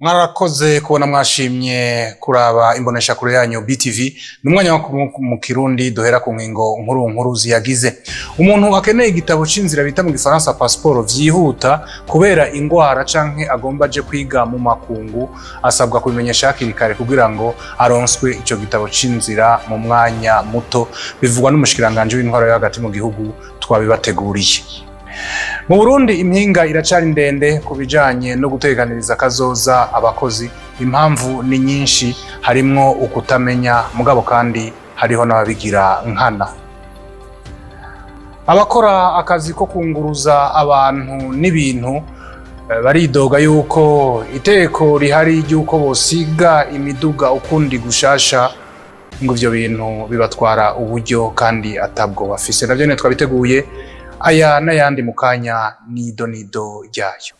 Mwarakoze kubona mwashimye kuraba imbonesha kure yanyu BTV numwanya mu Kirundi dohera ku ngingo nkuru ziyagize. Umuntu akeneye igitabo c'inzira bita mu Gifaransa passeport vyihuta kubera ingwara canke agomba je kwiga mu makungu asabwa kubimenyesha hakiri kare kugira ngo aronswe ico gitabo c'inzira mu mwanya muto, bivugwa n'umushikiranganje w'intwaro yo hagati mu gihugu twabibateguriye. Mu Burundi impinga iracari ndende kubijanye no guteganiriza kazoza abakozi. Impamvu ni nyinshi, harimwo ukutamenya mugabo kandi hariho n'ababigira nkana. Abakora akazi ko kunguruza abantu n'ibintu baridoga yuko iteko rihari ry'uko bosiga imiduga ukundi gushasha ngo ivyo bintu bibatwara uburyo kandi atabwo bafise. Navyo ne twabiteguye aya n'ayandi mukanya nido ryayo.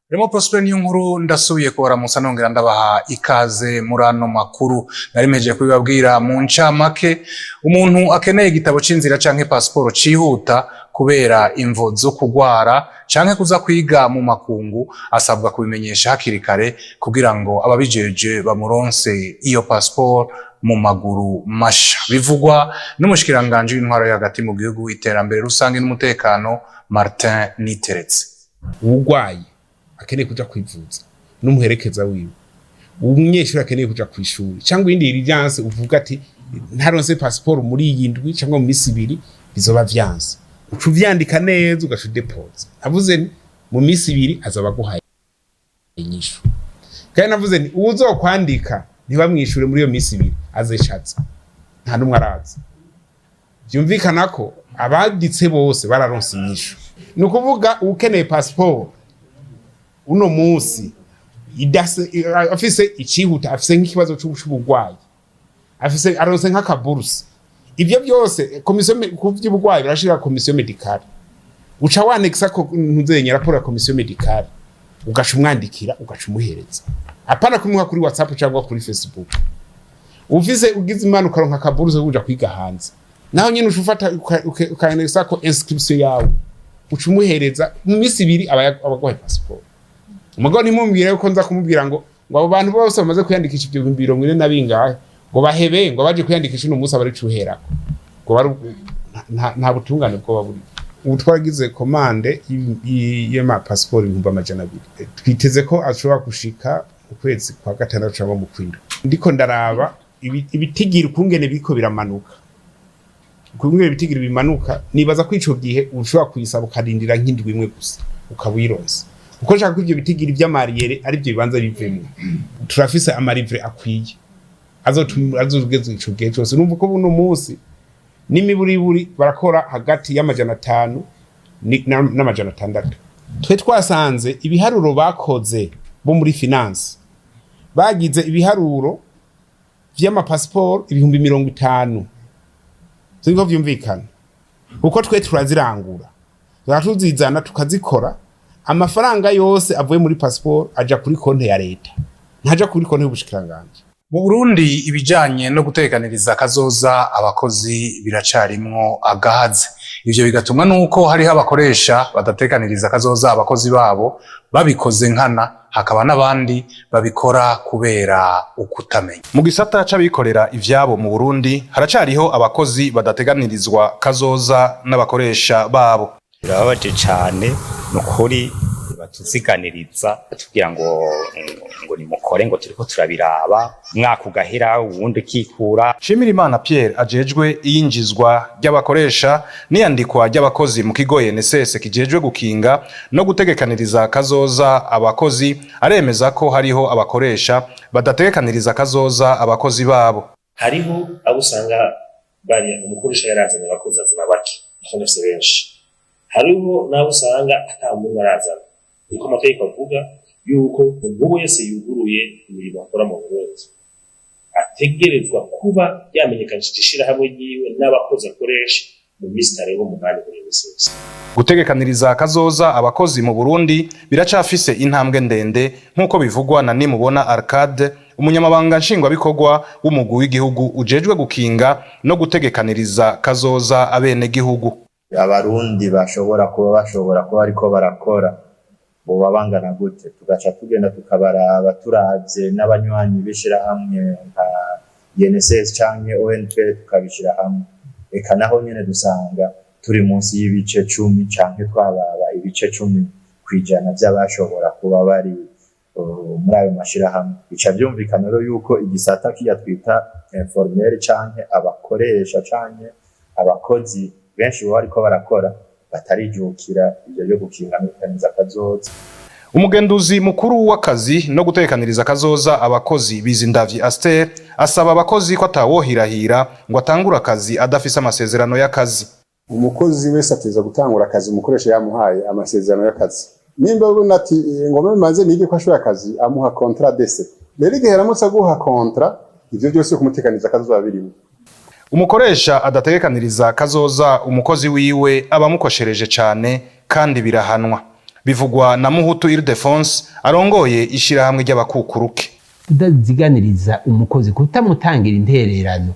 Remo Prosper niyo nkuru ndasubiye kubaramutsa nongera ndabaha ikaze muri ano makuru. Narimeje kubibabwira mu ncamake, umuntu akeneye igitabo c'inzira canke passport cihuta kubera imvo zo kugwara canke kuza kwiga mu makungu asabwa kubimenyesha hakiri kare kugira ngo ababijeje bamuronse iyo passport mu maguru masha. Bivugwa n'umushikiranganje w'intwaro yo hagati mu gihugu, iterambere rusange n'umutekano Martin Niteretse. Ugwaye akeneye kuja kwivuza n'umuherekeza wiwe, umunyeshuri akeneye kuja kwishuri cyangwa indi irijanse uvuga ati ntaronse passport muri iyi ndwi cyangwa mu misi 2 bizoba vyanse, ucu vyandika neza ugashu depose. Navuze mu misi 2 azaba guhaye inyishu, kandi navuze ni uzokwandika ntibamwishure muri iyo misi 2 azeshatsa nta numwe araza. Byumvikana ko abaditse bose bararonse inyishu. Nukuvuga ukeneye passport uno munsi afise ikihuta, afise nk'ikibazo c'ubugwayi, afise aronse nk'akaburuse, ivyo byose komisiyo kuvy'ubugwayi birashira komisiyo medicale, uca wanexa ko ntuzenyera raporo ya komisiyo medicale ugaca umwandikira ugaca umuhereza, apana kumuha kuri WhatsApp cyangwa kuri Facebook. Ufise ugize imana ukaronka akaburuse uja kwiga hanze, naho nyine ushufata ukanexa ko inscription yawe uca umuhereza mu misi 2 abagwaye passport. Umugabo nimumbwire yuko nza kumubwira ngo abo bantu bose bamaze kuyandikisha ibyo 40 na bingahe ngo bahebe ngo baje kuyandikisha uno munsi abari cuherako ngo nta butungane bwo baburi. Ubu twagize commande y'ama passport 200. Twiteze ko ashobora gushika ukwezi kwa gatandatu cyangwa mu kwindwi. Ndiko ndaraba ibitigira kungene biko biramanuka, kungene ibitigira bimanuka, nibaza ko ico gihe ushobora kuyisaba ukadindira nk'indwi imwe gusa ukawironse. Uko nshaka kwivyo bitigira ivy'amariyere ari byo bibanza bivemo. Turafise amarivre akwiye azogeze ico gihe cyose. Numva ko buno munsi n'imiburiburi barakora hagati y'500 n'600. Twe twasanze ibiharuro bakoze bo muri finance bagize ibiharuro vy'ama passport 50,000. Singo vyumvikana uko twe turazirangura turazizana tukazikora, amafaranga yose avuye muri passport aja kuri konte ya leta, ntaja kuri konte y'ubushikiranganje. Mu Burundi ibijanye no gutekaniriza kazoza abakozi biracarimwo agahaze. Ivyo bigatumwa nuko hariho abakoresha badatekaniriza kazoza abakozi babo babikoze nkana, hakaba n'abandi babikora kubera ukutamenya. Mu gisata c'abikorera ivyabo mu Burundi haracariho abakozi badateganirizwa kazoza n'abakoresha babo. Birababaje cyane nukuri batuziganiriza tugira ngo nimukore ngo turiko turabiraba mwaka ugahera uwundi kikura. Shimirimana Pierre ajejwe iyinjizwa ry'abakoresha n'iyandikwa ry'abakozi mu kigo NSS kijejwe gukinga no gutegekaniriza kazoza abakozi aremeza ko hariho abakoresha badategekaniriza kazoza abakozi babo. Hariho abo usanga bari umukoresha yarazanye abakozi azana bake ndetse benshi, hariho nabo usanga atamuntu arazana. Uko amategeko avuga yuko umuntu wese yuguruye imirimo akora mu Burundi ategerezwa kuba yamenyekanishije ishirahamwe yiwe n'abakozi akoresha mu mistare bo mugani muri NSS. Gutegekaniriza kazoza abakozi mu Burundi biracafise intambwe ndende nkuko bivugwa na Nimubona Arcade umunyamabanga nshingwabikorwa w'umugwi w'igihugu ujejwe gukinga no gutegekaniriza kazoza abene gihugu. Abarundi bashobora kuba ariko barakora bo babangana gute, tugaca tugenda tukabaraba turavye n'abanywanyi bishira hamwe nka INSS canke ONP tukabishira hamwe, eka naho nyene dusanga turi munsi y'ibice 10 canke twababa ibice 10% by'abashobora kuba bari muri ayo mashira hamwe. Bica byumvikana rero yuko igisata kiya twita informel canke abakoresha canke abakozi benshi bo ariko barakora batarijukira ibyo byo gukinga no gutekaniriza kazoza. Umugenduzi mukuru w'akazi no gutekaniriza kazoza abakozi Bizindavyi Aster asaba abakozi ko atawohirahira ngo atangura akazi adafise amasezerano y'akazi. Umukozi wese ateza gutangura akazi umukoresha yamuhaye amasezerano y'akazi. Nimba ubona ati ngome maze nige ko ashobora akazi amuha contrat d'essai. Rero igihe aramutse aguha contrat ivyo byose kumutekaniriza kazoza birimo. Umukoresha adategekaniriza kazoza umukozi wiwe abamukoshereje cyane kandi birahanwa. Bivugwa na Muhutu Ildefonse arongoye ishirahamwe ry'abakukuruke. Kudaziganiriza umukozi kutamutangira intererano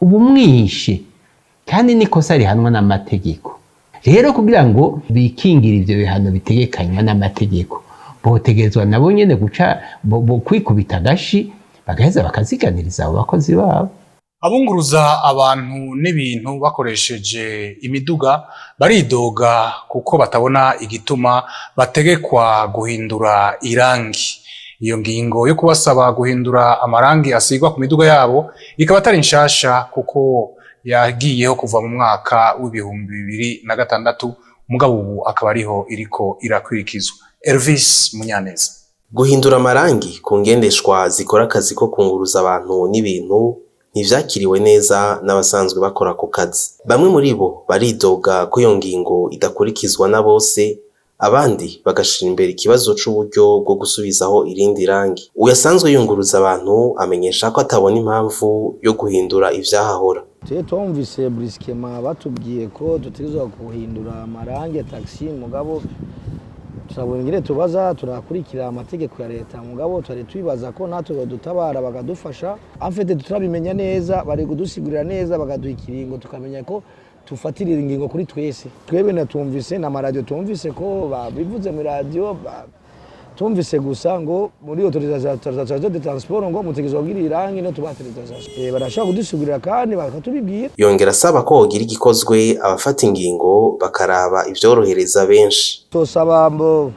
ubumwishe kandi nikosa rihanwa n'amategeko. Rero kugira ngo bikingira ivyo bihano bitegekanywa n'amategeko botegezwa nabo nyene guca kwikubita agashi bagaheza bakaziganiriza abo bakozi babo. Abunguruza abantu n'ibintu bakoresheje imiduga baridoga kuko batabona igituma bategekwa guhindura irangi. Iyo ngingo yo kubasaba guhindura amarangi asigwa ku miduga yabo ikaba atari nshasha kuko yagiyeho kuva mu mwaka w'2006 mugabo ubu akaba ariho iriko irakwirikizwa. Elvis Munyaneza. Guhindura amarangi ku ngendeshwa zikora akazi ko kunguruza abantu n'ibintu ntivyakiriwe neza n'abasanzwe bakora ku kazi. Bamwe muri bo baridoga ko iyo ngingo idakurikizwa na bose, abandi bagashira imbere ikibazo c'uburyo bwo gusubizaho irindi rangi. Uyasanzwe yunguruza abantu amenyesha ko atabona impamvu yo guhindura ivyahahora. Twumvise briskema batubwiye ko dutegerezwa guhindura amarangi ya taxi mugabo turabona ngire tubaza turakurikira amategeko ya leta mugabo twari twibaza ko natwe dutabara bagadufasha afite turabimenya neza bari kudusigurira neza bagaduha ikiringo tukamenya ko tufatirira ingingo kuri twese. Twebwe natumvise na radio tumvise ko babivuze mu radio tumvise gusa ngo muri autorisation de transport ngo mutegezwa kugira irangi no tubatereza barashaka kudusigurira kandi bakatubibwira. Yongera asaba ko hogira igikozwe abafata ingingo bakaraba ivyorohereza benshi. Tosaba mbo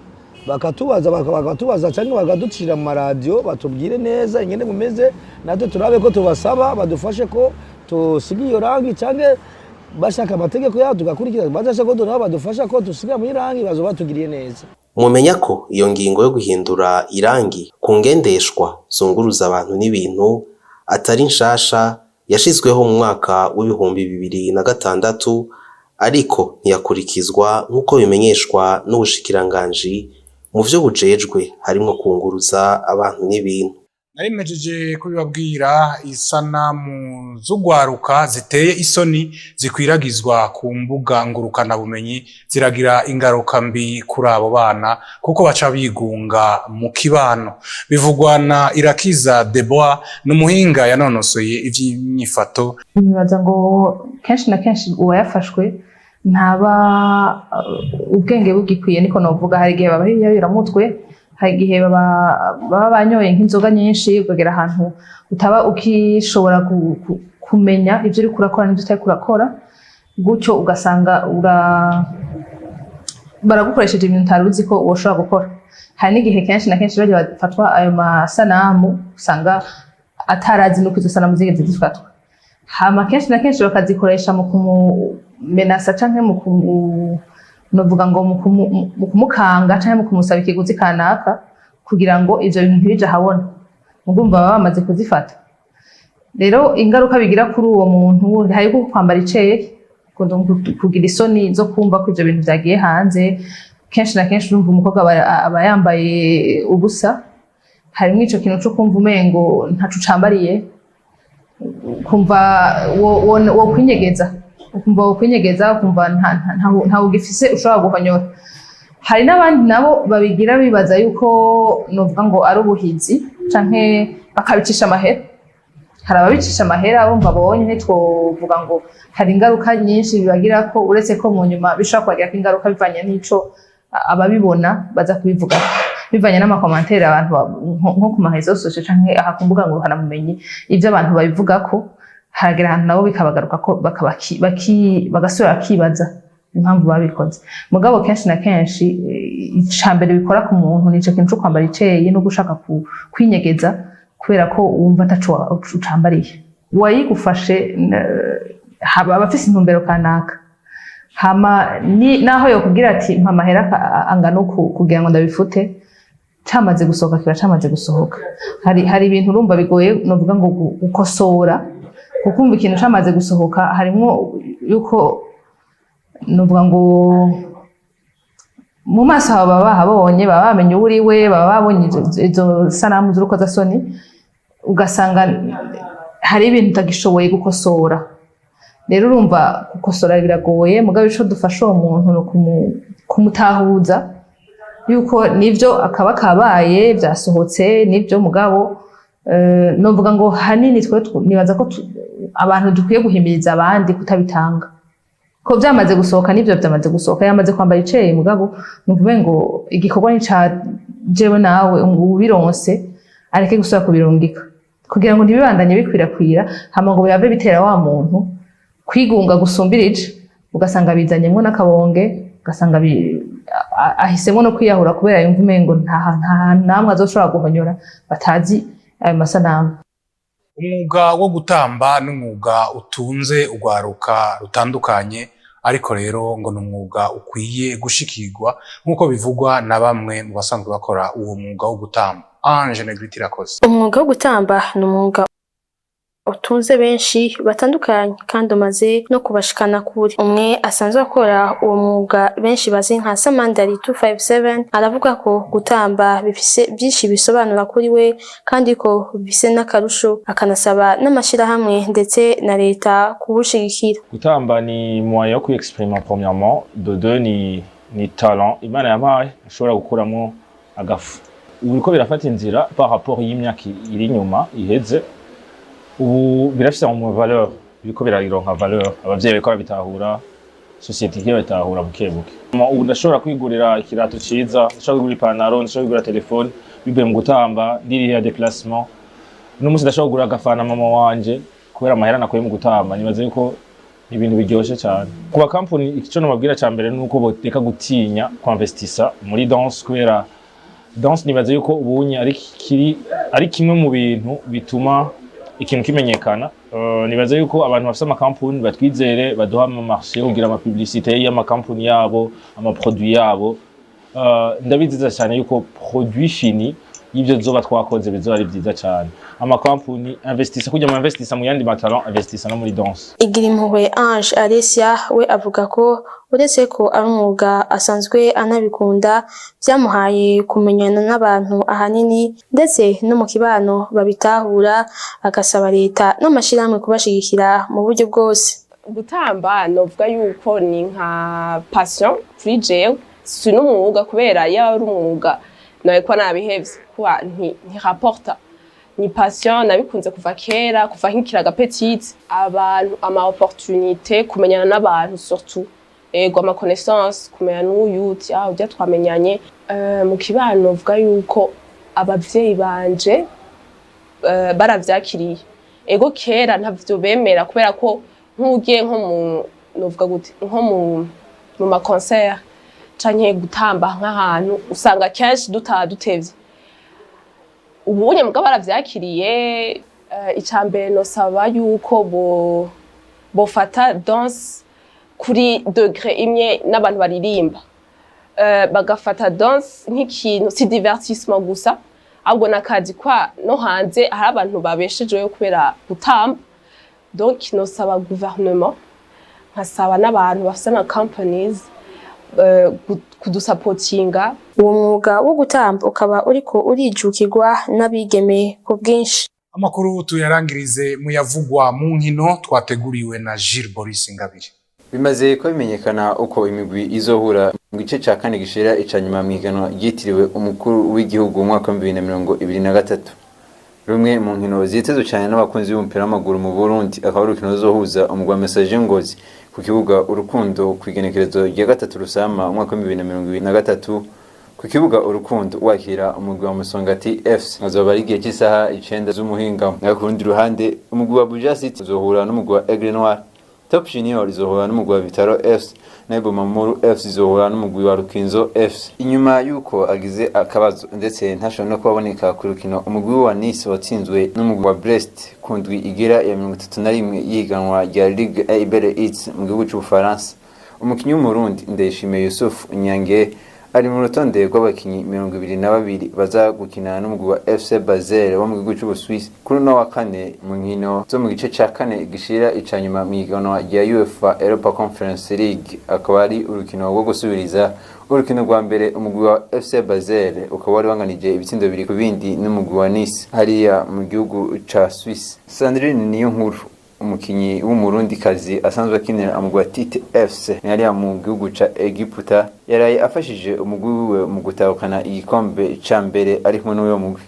bakatubaza cyangwa bakaducira mu radio batubwire neza ingene mumeze natwe turabe ko tubasaba badufashe ko tusiga iyo rangi cyangwa bashaka amategeko yacu tugakurikira bazasha ko tunaba badufasha ko tusiga mu irangi bazo batugiriye neza. Mumenya ko iyo ngingo yo guhindura irangi ku ngendeshwa zunguruza abantu n'ibintu atari nshasha yashizweho mu mwaka w'2006 ariko ntiyakurikizwa nk'uko bimenyeshwa n'ubushikiranganji mu vyo bujejwe harimo kunguruza abantu n'ibintu. Narimejeje kubibabwira isanamu z'ugwaruka ziteye isoni zikwiragizwa ku mbuga ngurukana bumenyi ziragira ingaruka mbi kuri abo bana kuko baca bigunga mu kibano. Bivugwa na Irakiza Debois n'umuhinga yanonosoye ivy'imyifato. Nibaza ngo kenshi na kenshi uwayafashwe ntaba ubwenge bugikwiye niko novuga. Hari igihe baba biramutwe, hari igihe baba banyoye nk'inzoga nyinshi ukagera ahantu utaba ukishobora kumenya ivyo uri kurakora n'ivyo utari kurakora, gutyo ugasanga baragukoresheje ibintu utari uzi ko woshobora gukora. Hari n'igihe kenshi na kenshi baje bafatwa ayo masanamu usanga atarazi nuko izo sanamu zigeze zifatwa, hama kenshi na kenshi bakazikoresha mu kumumenasa canke novuga ngo mu kumukanga canke mu kumusaba ikiguzi kanaka kugira ngo ivyo bintu ntibije habona, mugumva baba bamaze kuzifata. Rero ingaruka bigira kuri uwo muntu hari ko kwambara iceye kugira isoni zo kumva ko ivyo bintu vyagiye hanze. Kenshi na kenshi urumva umukobwa aba yambaye ubusa, harimo ico kintu cyo kumva umengo ntacu cambariye, kumva wo kwinyegeza, ukumva wo kwinyegeza, ukumva nta ugifise ushobora guhonyora. hari n'abandi nabo babigira bibaza yuko novuga ngo ari ubuhizi canke bakabicisha amahera. Hari ababicisha amahera bumva bonye ntitwovuga ngo hari ingaruka nyinshi bibagira ko uretse ko mu nyuma bishobora kubagira ingaruka bivanye n'ico ababibona baza kubivuga bivanye n'amakomantere abantu nko ku mahezo social canke aha kumbuga ngo hanamumenye ivyo abantu babivuga ko haragira ahantu nabo bikabagaruka ko bagasubira kibaza impamvu babikoze. Mugabo kenshi na kenshi icambere bikora ku muntu nico kintu cyo kwambara iceye no gushaka kwinyegeza kubera ko wumva ataco ucambariye. Wayigufashe haba abafise intumbero kanaka. Hama naho yo kugira ati mpa mahera angana kugira ngo ndabifute cyamaze gusohoka kiba cyamaze gusohoka. Hari ibintu urumva bigoye novuga ngo gukosora kukumva ikintu cyamaze gusohoka harimo yuko novuga ngo mu maso baba bahabonye baba bamenye uri we baba babonye izo sanamu z'urukozasoni ugasanga hari ibintu utagishoboye gukosora. Rero urumva gukosora biragoye mugabo ico dufasha uwo muntu no kumutahuza yuko nivyo akaba kabaye byasohotse nivyo mugabo novuga ngo hanini twe nibaza ko abantu dukwiye guhimiriza abandi kutabitanga ko byamaze gusohoka nivyo byamaze gusohoka yamaze kwambara iceye mugabo nuvuga ngo igikorwa ni ca jewe nawe ubironse areke gusubira kubirungika kugira ngo ntibibandanye bikwirakwira hama ngo biyave bitera wa muntu kwigunga gusumbirije ugasanga bizanyemo n'akabonge ugasanga ahisemo no kwiyahura kubera yumva umengo nta namwe azoshobora guhonyora batazi ayo masanamu. Umwuga wo gutamba n'umwuga utunze urwaruka rutandukanye ariko rero ngo n'umwuga ukwiye gushikirwa nkuko bivugwa na bamwe mu basanzwe bakora uwo mwuga wo gutamba. Ange Negriti Rakoze. Umwuga wo gutamba n'umwuga utunze benshi batandukanye kandi umaze no kubashikana kure. Umwe asanzwe akora uwo mwuga benshi bazi nka Samandari 257 aravuga ko gutamba bifise byinshi bisobanura kuri we kandi ko bifise n'akarusho akanasaba n'amashirahamwe ndetse na leta kubushigikira. Gutamba ni moyen yo kwexprimer premièrement, de deux ni talent Imana yampaye ashobora gukuramo agafu. Ubu ko birafata inzira par rapport y'imyaka iri nyuma iheze. Ubu birafise mu valeur biko biragironka valeur abavyeyi biko bitahura society ke bitahura bukebuke. Ubu ndashobora kwigurira ikirato ciza, ndashobora kwigurira ipantaro, ndashobora kwigurira telefone bibe mu gutamba ndiri ya déplacement. N'umunsi ndashobora kugura agafana mama wanje kubera amahera nakoye mu gutamba nibaze yuko ibintu biryoshe cyane. Ku ba company ico nababwira cyambere nuko boteka gutinya kwinvestisa muri danse kubera danse nibaze yuko ubunye ari kimwe mu bintu bituma ikintu kimenyekana. Nibaze yuko abantu bafite amakampuni batwizere baduha mu marché kugira ama publicité y'amakampuni yabo ama produit yabo. Ndabiziza cyane yuko produit fini y'ivyo zoba twakoze bizoba ari byiza cyane. Amakampuni investissa kujya mu investissa mu yandi matalent investissa no muri danse. Igirimpuhwe Ange Alessia we avuga ko uretse ko ari umwuga asanzwe anabikunda byamuhaye kumenyana n'abantu ahanini ndetse no mu kibano babitahura agasaba leta n'amashirahamwe kubashigikira mu buryo bwose. Gutamba novuga yuko ni nka passion kuri jewe si n'umwuga kubera yari umwuga nawe ko nabihevye kuba nti rapporta ni passion nabikunze kuva kera kuva nkikiraga petite abantu ama opportunité kumenyana n'abantu surtout ego ama connaissance kumenya n'uyuti ujya twamenyanye mu kibano vuga yuko abavyeyi banje baravyakiriye ego kera ntavyo bemera kubera ko nkugiye nko mu novuga gute nko mu ma concert canke gutamba nk'ahantu usanga kenshi dutevye ubunye mugabo baravyakiriye icambere no saba yuko bofata danse kuri degré imwe n'abantu baririmba bagafata danse nk'ikintu si divertissement gusa ahubwo nakazi kwa no hanze hari abantu babeshejeyo kubera gutamba donc no saba gouvernement nkasaba n'abantu bafite ama companies kudusapotinga. Uwo mwuga wo gutamba ukaba uriko urijukirwa n'abigeme ku bwinshi. Amakuru tuyarangirize muyavugwa mu nkino twateguriwe na Gilles Boris Ingabire. Bimaze ko bimenyekana uko imigwi izohura mu gice ca kane gishira icanyuma mwiganwa ryitiriwe umukuru w'igihugu mu mwaka wa 2023. Rumwe mu nkino zitezwe cyane n'abakunzi b'umupira w'amaguru mu Burundi akaba urukino ruzohuza umugwa Message Ngozi ku kibuga Urukundo kwigenekerezo rya 3 Rusama mu mwaka wa 2023 ku kibuga Urukundo wakira umugwi wa Musongati FC azoba ari igihe cy'isaha 9 z'umuhinga. Na ku rundi ruhande umugwi wa Buja City uzohura n'umugwi wa Aigle Noir. Top Junior izohura n'umugwi wa Vitaro FC na Ibomamuru FC izohura n'umugwi wa Rukinzo FC. Inyuma yuko agize akabazo ndetse ntashobora no kuboneka ku rukino umugwi wa Nice watsinzwe n'umugwi wa Brest kundwi igera ya 31 yiganwa rya Ligue A Ibere Eats mu gihugu cy'Ubufaransa. Umukinyi w'Umurundi Ndayishimiye Yusuf Nyange ari mu rutonde rw'abakinyi 22 baza gukina n'umugwi wa FC Basel wo mu gihugu cy'Ubuswisi kuri no wa kane mu nkino zo mu gice ca kane gishira icanyuma migano ya UEFA Europa Conference League. Akaba ari urukino rwo gusubiriza urukino rwa mbere umugwi wa FC Basel ukaba wari wanganije ibitsindo bibiri ku bindi n'umugwi wa Nice hariya mu gihugu ca Swiss. Sandrine Niyonkuru umukinyi w'umurundi kazi asanzwe akinira umugwi wa Tite FC yari mu gihugu ca Egiputa yaraye afashije umugwi wiwe mu gutahukana igikombe ca mbere ari kumwe n'uwo mugwi.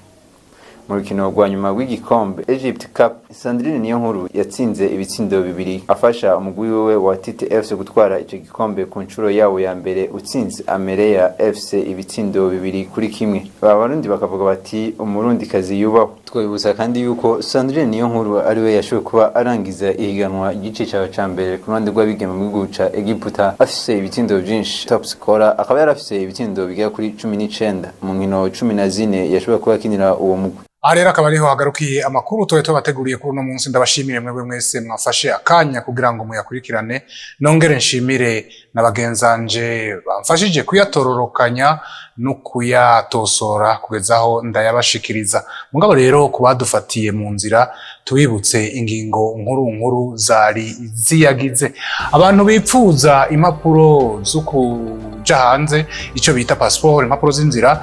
Mu rukino rwa nyuma w'igikombe Egypt Cup Sandrine Niyonkuru yatsinze ibitsindo bibiri afasha umugwi wiwe wa Tite FC gutwara ico gikombe ku ncuro yawo ya mbere utsinze Amereya FC ibitsindo bibiri kuri kimwe. Abarundi bakavuga bati umurundi kazi yubaho. Twibuza kandi yuko Sandrine Niyonkuru ari we yashoboye kuba arangiza ihiganwa igice cyawe ca mbere ku ruhande rw'abigeme mu gihugu ca Egiputa afise ibitsindo byinshi. Top scorer akaba yarafise ibitsindo bigera kuri 19 mu nkino 14 yashoboye kuba akinira uwo mugwi. Aha rero akaba ariho hagarukiye amakuru tuba tubateguriye kuri uno munsi. Ndabashimire mwebwe mwese mwafashe akanya kugira ngo muyakurikirane, nongere nshimire n'abagenzanje bamfashije kuyatororokanya no kuyatosora kugezaho ndayabashikiriza. Mugabo rero kubadufatiye mu nzira tubibutse ingingo nkuru zari ziyagize. Abantu bipfuza impapuro zo kuja hanze ico bita passport, impapuro z'inzira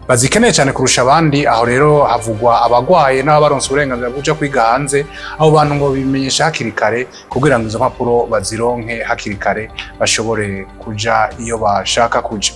bazikeneye cyane kurusha abandi. Aho rero havugwa abagwaye n'abaronse uburenganzira bwo kwiga hanze. Abo bantu ngo bimenyesha hakiri kare kugira ngo izo mpapuro bazironke hakiri kare bashobore kuja iyo bashaka kuja.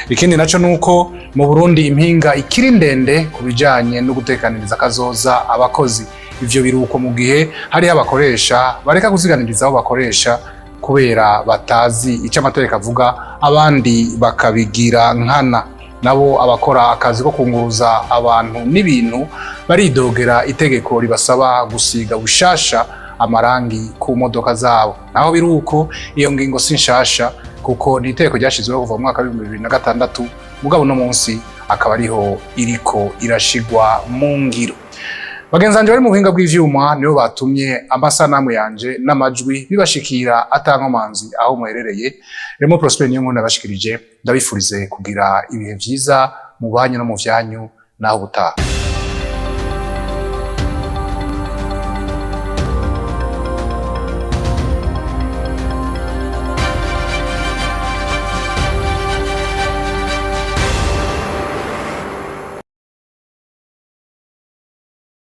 Ikindi naco nuko mu Burundi impinga ikiri ndende kubijanye no gutekaniriza kazoza abakozi. Ivyo biruko mu gihe hari abakoresha bareka kuziganiriza aho bakoresha kubera batazi ico amategeko avuga, abandi bakabigira nkana. Nabo abakora akazi ko kunguruza abantu n'ibintu baridogera itegeko ribasaba gusiga bushasha amarangi ku modoka zabo. Naho biruko iyo ngingo si nshasha kuko ni itegeko ryashizweho kuva mu mwaka wa 2006 mugabo no munsi akaba ariho iriko irashigwa mu ngiro. Bagenzanje bari mu buhinga bw'ivyuma nibo batumye amasanamu yanje n'amajwi bibashikira atankomanzi aho muherereye. Remo Prosper niyo nkunda bashikirije, ndabifurize kugira ibihe vyiza mu banyu no mu vyanyu naho butaha.